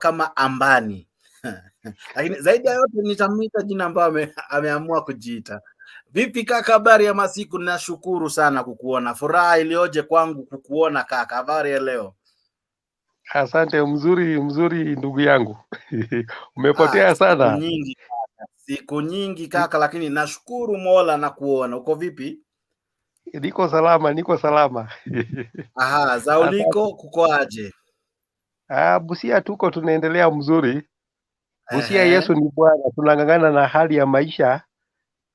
kama Ambani. Lakini zaidi ya yote nitamwita jina ambayo ameamua kujiita. Vipi kaka, habari ya masiku? Nashukuru sana kukuona. Furaha ilioje kwangu kukuona kaka. Habari ya leo? Asante, mzuri ndugu yangu. Umepotea sana. Siku nyingi kaka, lakini nashukuru Mola na kuona. Uko vipi? Niko salama. Aha, za uliko kukoaje? Busia tuko tunaendelea mzuri. Busia Yesu ni Bwana, tunang'ang'ana na hali ya maisha,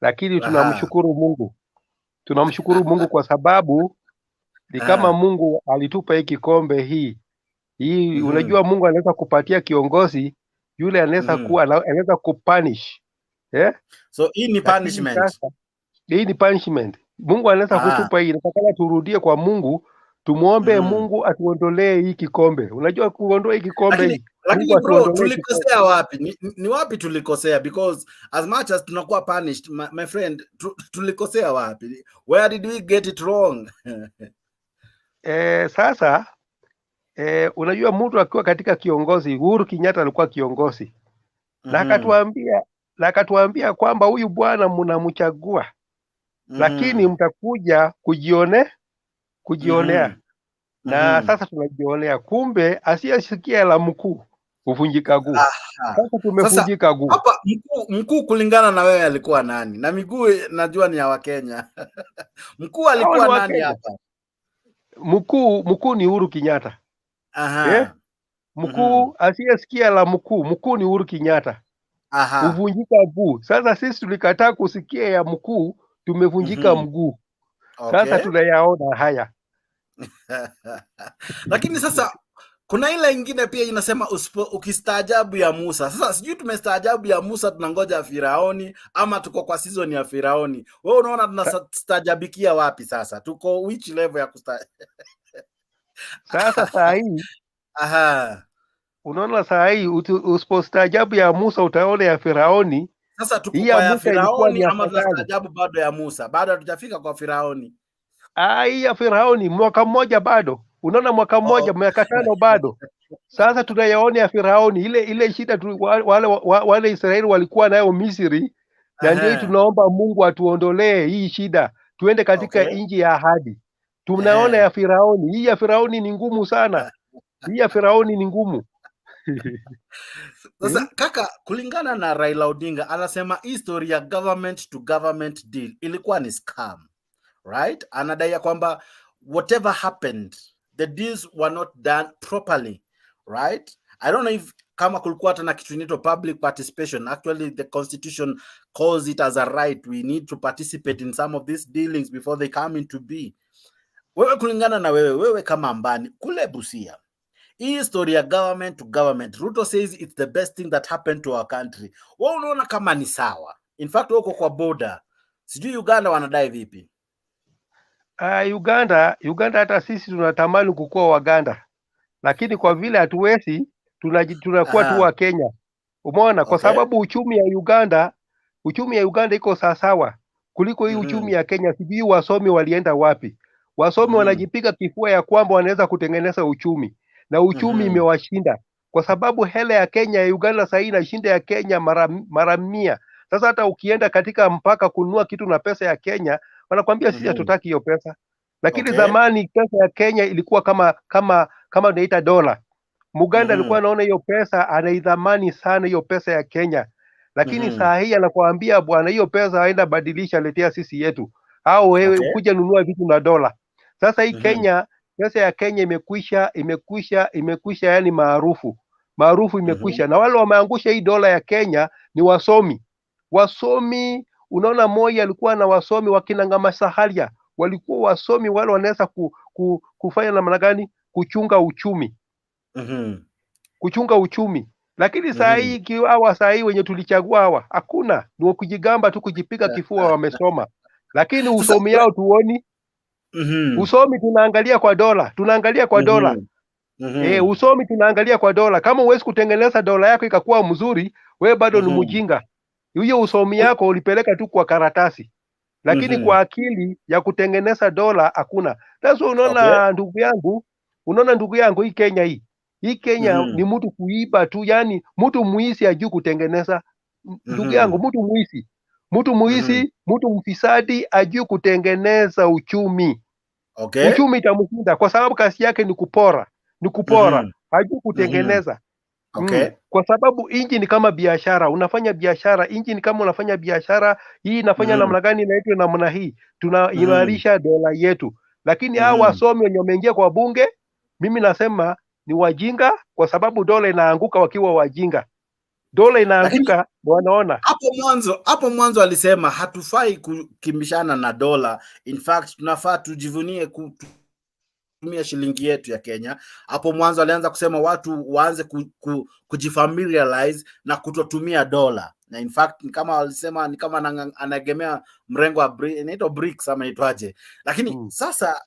lakini tunamshukuru Mungu. Tunamshukuru Mungu kwa sababu ni kama Mungu alitupa hii kikombe hii. Unajua Mungu anaweza kupatia kiongozi yule anaweza kuwa anaweza kupunish. So hii ni punishment. Hii ni punishment. Mungu anaweza kutupa hii. Nataka turudie kwa Mungu, tumuombe Mungu atuondolee hii kikombe. Unajua kuondoa hii kikombe hii. Lakini bro, tulikosea wapi? Ni wapi tulikosea? Because as much as tunakuwa punished, my friend, tulikosea wapi? Where did we get it wrong? Sasa unajua mtu akiwa katika kiongozi, Uhuru Kenyatta alikuwa kiongozi. Na akatuambia kwamba huyu bwana mnamchagua. Lakini mtakuja kujionea. Na sasa tunajionea, kumbe asiyesikia la mkuu huvunjika guu. Sasa tumevunjika guu. Hapa mkuu kulingana na wewe alikuwa nani? Na miguu najua ni ya Wakenya. Mkuu alikuwa nani hapa? Mkuu ni Uhuru Kenyatta. Mkuu asiyesikia la mkuu ni Uhuru Kenyatta. Huvunjika guu. Sasa sisi tulikataa kusikia ya mkuu, tumevunjika mguu. Sasa tunayaona haya. Lakini sasa kuna ile ingine pia inasema ukistaajabu ya Musa. Sasa sijui tumestaajabu ya Musa tunangoja Firaoni ama tuko kwa season ya Firaoni. Wewe unaona tunastaajabikia wapi sasa? Tuko which level ya Sasa saa hii unaona saa hii usipostaajabu ya Musa utaona ya Firaoni. Sasa tuko kwa ya Firaoni ama tunastaajabu bado ya Musa? Bado hatujafika kwa Firaoni. Hii ya Firaoni mwaka mmoja bado. Unaona mwaka mmoja, miaka 5 bado. Sasa tunayaona ya Firaoni ile shida wale Israeli walikuwa nayo Misri. Na ndio tunaomba Mungu atuondolee hii shida. Tuende katika nchi ya ahadi. Tunaona ya Firaoni. Hii ya Firaoni ni ngumu sana. Hii ya Firaoni ni ngumu. Sasa kaka, kulingana na Raila Odinga anasema history ya government to government deal ilikuwa ni scam. Right? Anadai kwamba whatever happened, the deals were not done properly. Right? I don't know if kama kulikuwa tena kitu inaitwa public participation. Actually, the constitution calls it as a right. We need to participate in some of these dealings before they come into be. Wewe kulingana na wewe kama Ambani, kule Busia, hii story ya government to government, Ruto says it's the best thing that happened to our country. Wewe unaona kama ni sawa? In fact, uko kwa border. Sijui Uganda wanadai vipi? Uganda hata sisi tunatamani kukua Waganda. Lakini kwa vile hatuwezi, tunakuwa tu wa Kenya. Umeona? Kwa sababu uchumi ya Uganda iko sawa kuliko hii uchumi ya Kenya. Sijui wasomi walienda wapi. Wasomi wanajipiga kifua ya kwamba wanaweza kutengeneza uchumi. Na uchumi imewashinda. Kwa sababu hela ya Kenya ya Uganda sasa inashinda ya Kenya mara 100. Sasa hata ukienda katika mpaka kununua kitu na pesa ya Kenya, wanakuambia sisi hatutaki hiyo pesa. Lakini zamani pesa ya Kenya ilikuwa kama unaita dola. Muganda alikuwa anaona hiyo pesa, anaidhamani sana hiyo pesa ya Kenya. Lakini saa hii anakuambia bwana, hiyo pesa haenda badilisha, letea sisi yetu. Au wewe kuja nunua vitu na dola. Sasa hii Kenya, pesa ya Kenya imekwisha yani maarufu imekwisha. Na wale wameangusha hii dola ya Kenya ni wasomi. Unaona Moi alikuwa na wasomi wakina Ngamasaharia, walikuwa wasomi wale wanaweza kufanya namna gani kuchunga uchumi. Kuchunga uchumi. Lakini saa hii saa hii wenye tulichagua hawa hakuna, ni kujigamba tu, kujipiga kifua wamesoma. Lakini usomi yao tuoni. Usomi tunaangalia kwa dola, usomi tunaangalia kwa dola. Kama huwezi kutengeneza dola yako ikakuwa mzuri, wewe bado ni mjinga. Hiyo usomi yako ulipeleka tu kwa karatasi. Lakini kwa akili ya kutengeneza dola hakuna. Sasa unaona ndugu yangu, hii Kenya hii. Hii Kenya ni mtu kuiba tu, yani mtu muisi ajui kutengeneza. Ndugu yangu, mtu muisi, mtu mfisadi ajui kutengeneza uchumi. Okay. Uchumi itamshinda kwa sababu kazi yake ni kupora, hajui kutengeneza. Okay. Kwa sababu inji ni kama biashara, unafanya biashara, inji ni kama unafanya biashara, hii inafanya namna gani, inaitwa namna hii, tunaimarisha dola yetu. Lakini hao wasomi wenye wameingia kwa bunge, mimi nasema ni wajinga, kwa sababu dola inaanguka wakiwa wajinga. Dola inaanguka wanaona. Hapo mwanzo alisema hatufai kukimbishana na dola. In fact, tunafaa tujivunie kutumia shilingi yetu ya Kenya. Hapo mwanzo alianza kusema watu waanze kujifamiliarize na kutotumia dola. Na in fact kama alisema ni kama anaegemea mrengo wa inaitwa BRICS ama inaitwaje. Lakini sasa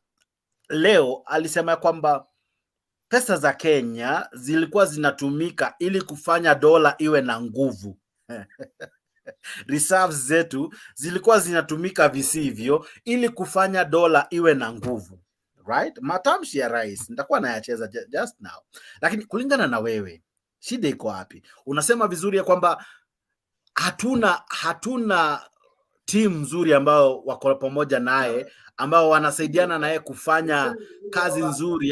leo alisema kwamba pesa za Kenya zilikuwa zinatumika ili kufanya dola iwe na nguvu. Reserves zetu zilikuwa zinatumika visivyo ili kufanya dola iwe na nguvu. Right? Matamshi ya rais nitakuwa nayacheza just now. Lakini kulingana na wewe, shida iko wapi? Unasema vizuri ya kwamba hatuna timu nzuri ambao wako pamoja naye, ambao wanasaidiana naye kufanya kazi nzuri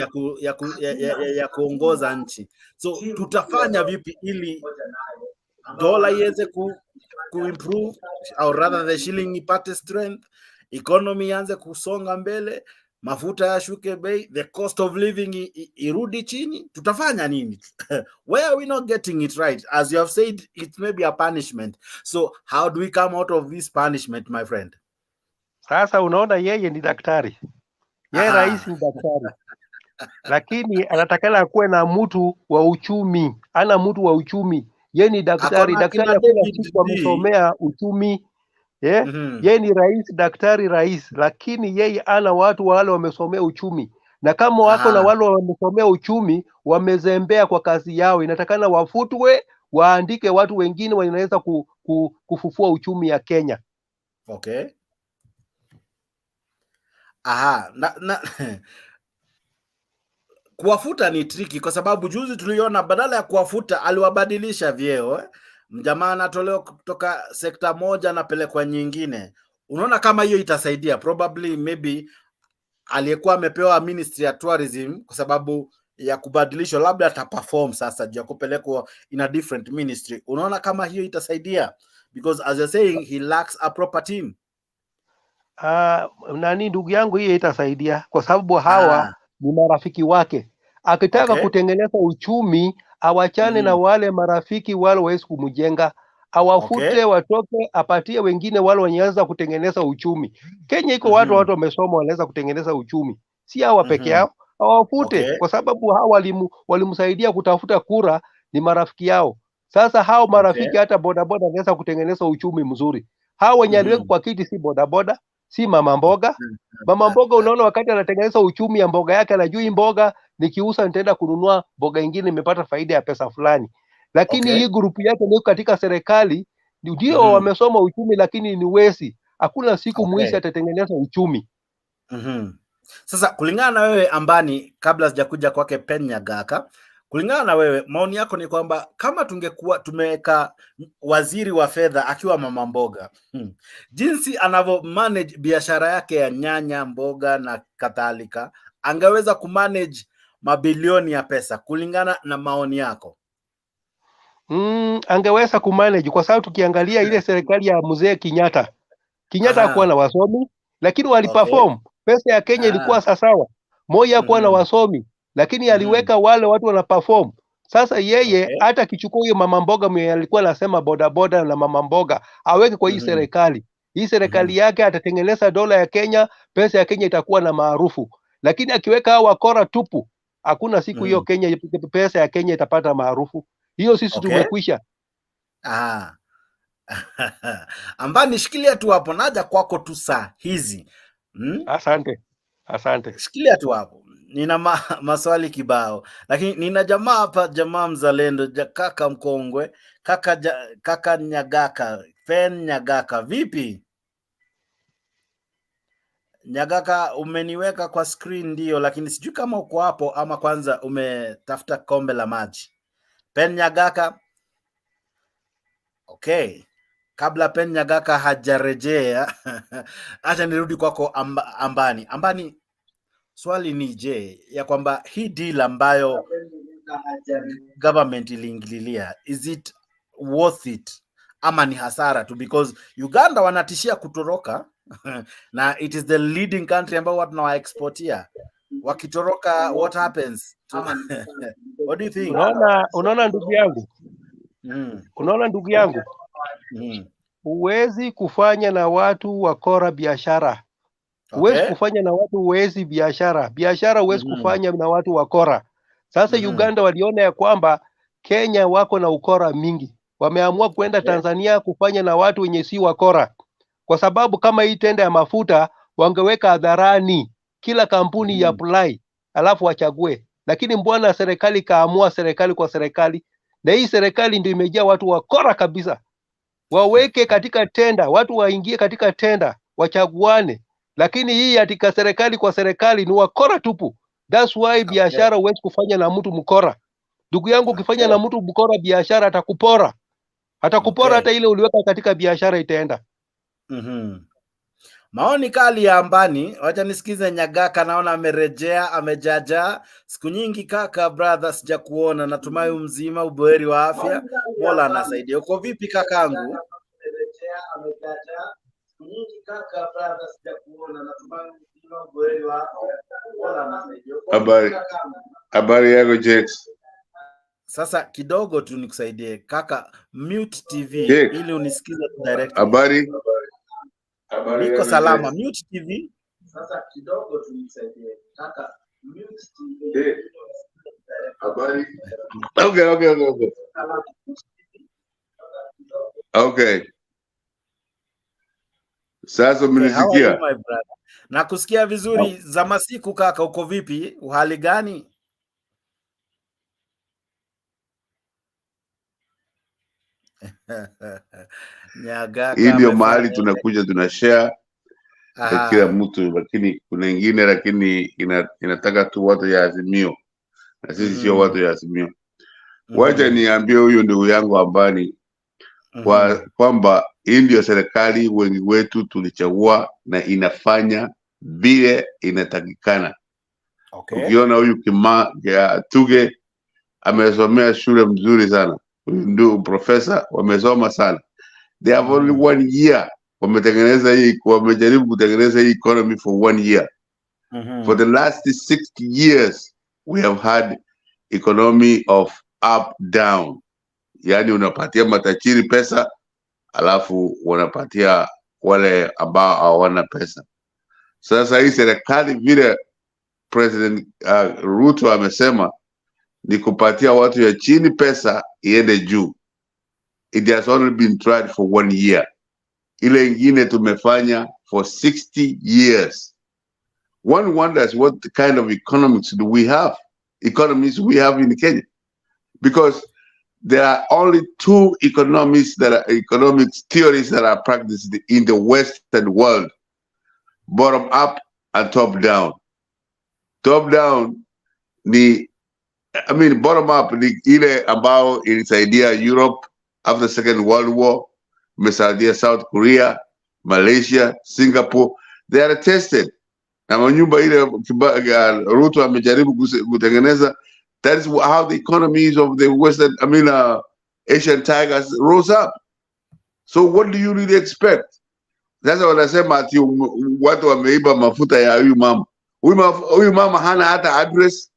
ya kuongoza nchi. So tutafanya vipi ili dola iweze kuimprove, au rather the shilling ipate strength, economy ianze kusonga mbele, mafuta yashuke bei, the cost of living irudi chini? Tutafanya nini? Where are we not getting it right? As you have said, it may be a punishment. So how do we come out of this punishment, my friend? Sasa unaona, yeye ni daktari, yeye rais ni daktari lakini anatakana akuwe na mtu wa uchumi. Ana mtu wa uchumi, yeye ni daktari. Daktari hakuna siku amesomea uchumi. Yeye ni rais, daktari rais, lakini yeye ana watu wale wamesomea uchumi. Na kama wako na wale wamesomea uchumi wamezembea kwa kazi yao, inatakana wafutwe, waandike watu wengine wanaweza kufufua uchumi ya Kenya. Okay. Kuwafuta ni triki kwa sababu juzi tuliona badala ya kuwafuta aliwabadilisha vyeo. Mjamaa anatolewa kutoka sekta moja anapelekwa nyingine. Unaona kama hiyo itasaidia? Probably maybe aliyekuwa amepewa ministry ya tourism kwa sababu ya kubadilishwa labda ataperform sasa juu ya kupelekwa in a different ministry. Unaona kama hiyo itasaidia? Because as you're saying he lacks a proper team. Nani ndugu yangu, hiyo itasaidia kwa sababu hawa ni marafiki wake. Akitaka kutengeneza uchumi awachane na wale marafiki wale wawezi kumjenga, awafute watoke, apatie wengine wale wanaweza kutengeneza uchumi. Kenya iko watu wamesoma wanaweza kutengeneza uchumi, si hawa peke yao. Awafute kwa sababu hawa walimsaidia kutafuta kura, ni marafiki yao. Sasa hao marafiki hata bodaboda wanaweza kutengeneza uchumi mzuri. Hao wenye aliweka kwa kiti si bodaboda, si mama mboga. Mama mboga unaona wakati anatengeneza uchumi ya mboga yake anajui mboga nikiuza nitaenda kununua mboga nyingine nimepata faida ya pesa fulani. Lakini hii grupu yake ni katika serikali ndio wamesoma uchumi lakini ni wezi. Hakuna siku muisi atatengeneza uchumi. Sasa kulingana na wewe Ambani, kabla sijakuja kwake Nyagaka, kulingana na wewe maoni yako ni kwamba kama tungekuwa tumeweka waziri wa fedha akiwa mama mboga, jinsi anavyo manage biashara yake ya nyanya, mboga na kadhalika, angeweza kumanage mabilioni ya pesa kulingana na maoni yako? Angeweza kumanage kwa sababu tukiangalia ile serikali ya mzee Kenyatta hakuwa na wasomi lakini waliperform. Pesa ya Kenya ilikuwa sawa. Moi hakuwa na wasomi lakini aliweka wale watu wana perform. Sasa yeye hata kichukua huyo mama mboga mwenye alikuwa anasema boda boda na mama mboga aweke kwa hii serikali. Hii serikali yake atatengeneza dola ya Kenya, pesa ya Kenya itakuwa na maarufu. Lakini akiweka hao wakora tupu, hakuna siku hiyo Kenya pesa ya Kenya itapata maarufu. Hiyo sisi tumekwisha. Ambani, shikilia tu hapo, naja kwako tu saa hizi. Asante. Shikilia tu hapo. Nina maswali kibao. Lakini nina jamaa hapa, jamaa mzalendo, kaka mkongwe, kaka Nyagaka, Nyagaka, vipi? Nyagaka, umeniweka kwa screen ndio, lakini sijui kama uko hapo ama kwanza umetafuta kombe la maji. Pen Nyagaka. Okay. Kabla Pen Nyagaka hajarejea, acha nirudi kwako Ambani. Ambani, swali ni je, ya kwamba hii deal ambayo government iliingililia, is it worth it ama ni hasara tu? Because Uganda wanatishia kutoroka na it is the leading country ambao watu na exportia. Wakitoroka, what happens? What do you think? Unaona ndugu yangu, unaona ndugu yangu, huwezi kufanya na watu wakora biashara. Huwezi kufanya na watu wezi biashara. Biashara huwezi kufanya na watu wakora. Sasa Uganda waliona ya kwamba Kenya wako na ukora mingi. Wameamua kwenda Tanzania kufanya na watu wenye si wakora. Kwa sababu kama hii tenda ya mafuta wangeweka hadharani, kila kampuni ya apply alafu wachague. Lakini mbona serikali kaamua serikali kwa serikali? Na hii serikali ndio imejaa watu wakora kabisa. Waweke katika tenda, watu waingie katika tenda, wachaguane. Lakini hii katika serikali kwa serikali ni wakora tupu. That's why biashara huwezi kufanya na mtu mkora. Ndugu yangu, ukifanya na mtu mkora biashara atakupora. Atakupora hata ile uliweka katika biashara itaenda. Maoni kali ya Ambani. Wacha nisikize Nyagaka, naona amerejea, amejaja. Siku nyingi kaka, brother, sija kuona. Natumai mzima, ubuheri wa afya. Mola anasaidia. Uko vipi kakangu? Habari yako Jex? Sasa kidogo tu nikusaidie kaka, mute TV ili unisikize direct. Habari niko salama. Mute TV. Sasa kidogo tu nikusaidie kaka, mute TV. Habari. Okay. Sasa mnisikia? Na kusikia vizuri. Za masiku kaka, uko vipi? Uhali gani? Nyagaka, hii ndio mahali tunakuja tunashare kila mtu, lakini kuna ingine lakini inataka tu watu ya Azimio na sisi sio watu ya Azimio. Wacha niambie huyu ndugu yangu Ambani kwamba hii ndio serikali wengi wetu tulichagua na inafanya vile inatakikana. Ukiona huyu Tuge amesomea shule mzuri sana, huyu ndio profesa, wamesoma sana. They have only 1 year wamejaribu kutengeneza hii economy for 1 year. For the last 60 years we have had economy of up down. Yani unapatia matajiri pesa alafu wanapatia wale ambao hawana pesa. Sasa hii serikali vile President Ruto amesema ni kupatia watu ya chini pesa iende juu. It has only been tried for 1 year. Ile ingine tumefanya for 60 years. One wonders what kind of economics do we have? Economies we have in Kenya. Because there are only 2 economic theories that are practiced in the Western world: bottom up and top down. Top down bottom up ni ile ambao ilisaidia Europe after Second World War, imesaidia South Korea, Malaysia, Singapore. They are tested. Na manyumba ile Ruto amejaribu kutengeneza. That is how the economies of the Western, Asian tigers rose up. So what do you really expect? Sasa wanasema ati watu wameiba mafuta ya huyu mama. Huyu mama hana hata address,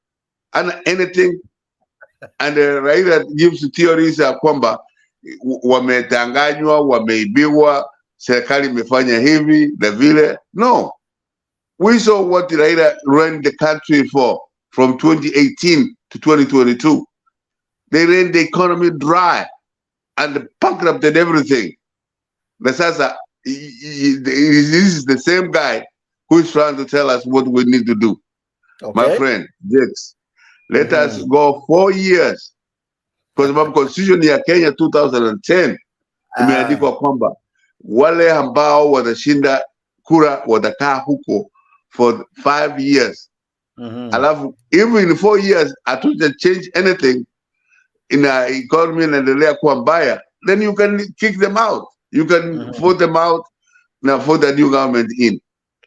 hana anything. And Raila gives theories ya kwamba wametanganywa, wameibiwa, serikali imefanya hivi na vile. No. We saw what Raila ran the country for from 2018 to 2022. They ran the economy dry and bankrupted everything. But sasa, this is the same guy who is trying to tell us what we need to do. My friend, Jex, let us go 4 years. Because the constitution ya Kenya 2010 imeandikwa kwamba wale ambao watashinda kura watakaa huko for 5 years. Alafu, even in 4 years, hatuja change anything in our economy inaendelea kuwa mbaya, then you can kick them out. You can vote them out na vote the new government in.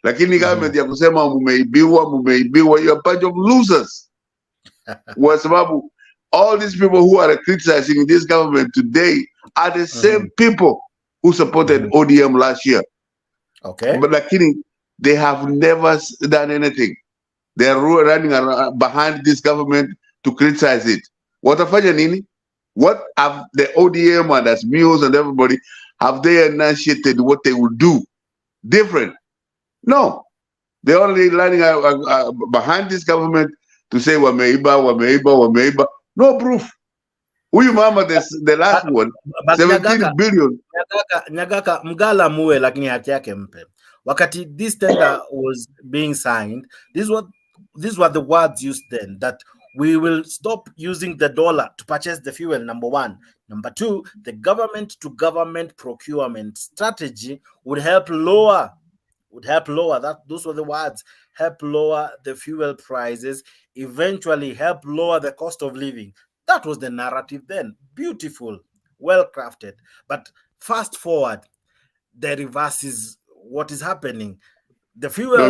Lakini government ya kusema mumeibiwa, you are a bunch of losers. Kwa sababu all these people who are criticizing this government today are the same people who supported ODM last year. Okay. But lakini they have never done anything. They are running behind this government to criticize it. Watafanya nini? What have the ODM and Asmios and everybody, have they initiated what they will do different? No. They're only running behind this government to say wameiba. No proof. Huyu mama, the last one, 17 billion. Nyagaka mgala muwe lakini haki yake mpe. Wakati this tender was being signed, these were the words used then, that we will stop using the dollar to purchase the fuel, number one. Number two, the government-to-government procurement strategy would help lower that. Those were the words. Help lower the fuel prices, eventually help lower the cost of living. That was the narrative then. Beautiful, well crafted. But fast forward, the reverse is what is happening. The fuels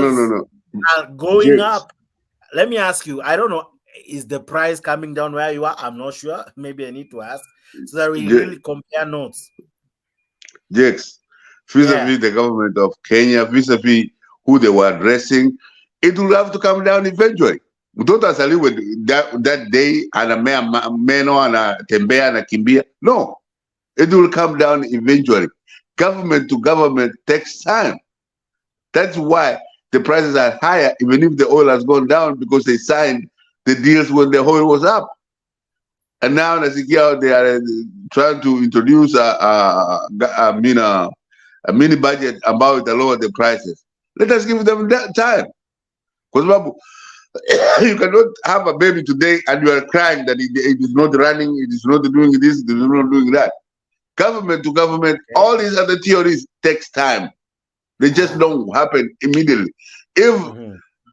are going up. Let me ask you, I don't know, is the price coming down where you are? I'm not sure. Maybe I need to ask so that we really compare notes. Jakes, vis-a-vis the government of Kenya, vis-a-vis who they were addressing, it will have to come down eventually. Mtoto asaliwe that day anamea meno anatembea anakimbia. No, it will come down eventually. Government to government takes time. That's why the prices are higher, even if the oil has gone down, because they signed the deals when the oil was up. And now Nasikia, they are trying to introduce a mini budget about to lower the prices. Let us give them that time. Because you cannot have a baby today and you are crying that it is not running, it is not doing this, it is not doing that. Government to government, all these other theories takes time. They just don't happen immediately. If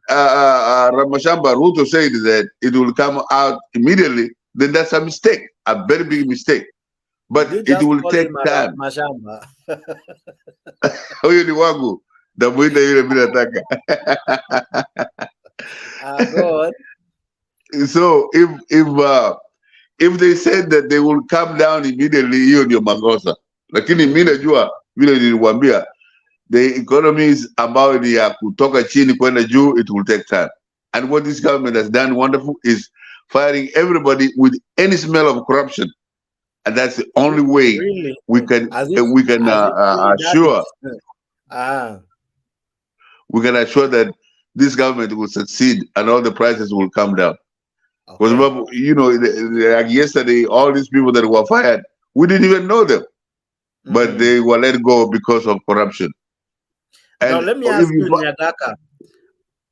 Ramashamba Ruto said that it will come out immediately, then that's a mistake, a very big mistake. But it will take time. Mashamba. Huyu ni wangu, namuita yule bila taka. Go on. So if they said that they will come down immediately, hiyo ndio makosa. Lakini mimi najua vile niliwaambia, the economies ambayo ni ya kutoka chini kwenda juu, it will take time. And what this government has done wonderful is firing everybody with any smell of corruption. And that's the only way we can assure we can assure that this government will succeed and all the prices will come down. Because you know, like yesterday, all these people that were fired, we didn't even know them, but they were let go because of corruption. And now let me ask you, Nyagaka,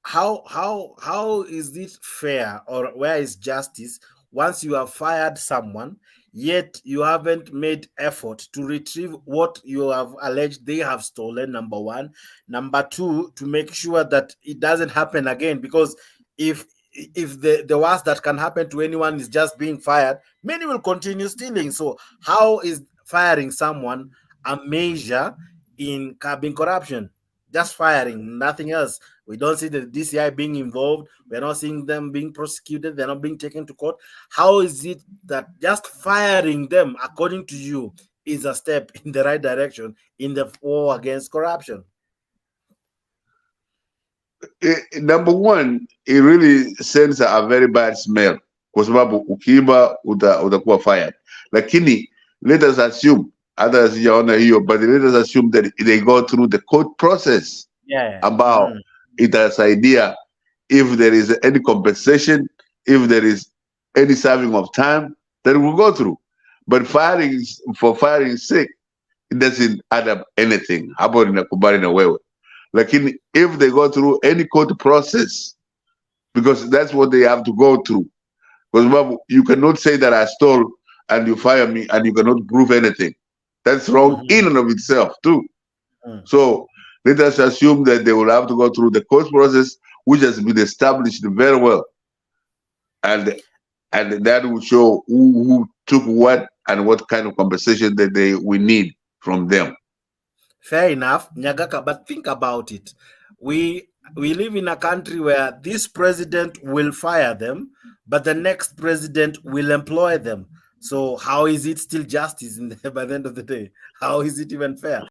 how is this fair, or where is justice once you have fired someone, yet you haven't made effort to retrieve what you have alleged they have stolen, number one. Number two, to make sure that it doesn't happen again, because if the worst that can happen to anyone is just being fired, many will continue stealing. So how is firing someone a measure in curbing corruption? Just firing, nothing else. We don't see the DCI being involved. We're not seeing them being prosecuted. They're not being taken to court. How is it that just firing them, according to you, is a step in the right direction in the war against corruption? Number one, it really sends a very bad smell. Kwa sababu ukiiba utakuwa fired. Lakini let us assume, others sijaona hiyo, but let us assume that they go through the court process. About its idea, if there is any compensation, if there is any serving of time, that will go through. But firing for firing sake, it doesn't add up anything. Hapo ninakubali na wewe. Lakini if they go through any court process, because that's what they have to go through. Because you cannot say that I stole and you fire me and you cannot prove anything. That's wrong in and of itself too. So let us assume that they will have to go through the court process, which has been established very well. And that will show who took what and what kind of compensation that we need from them. Fair enough, Nyagaka, but think about it. We live in a country where this president will fire them, but the next president will employ them. So how is it still justice by the end of the day? How is it even fair?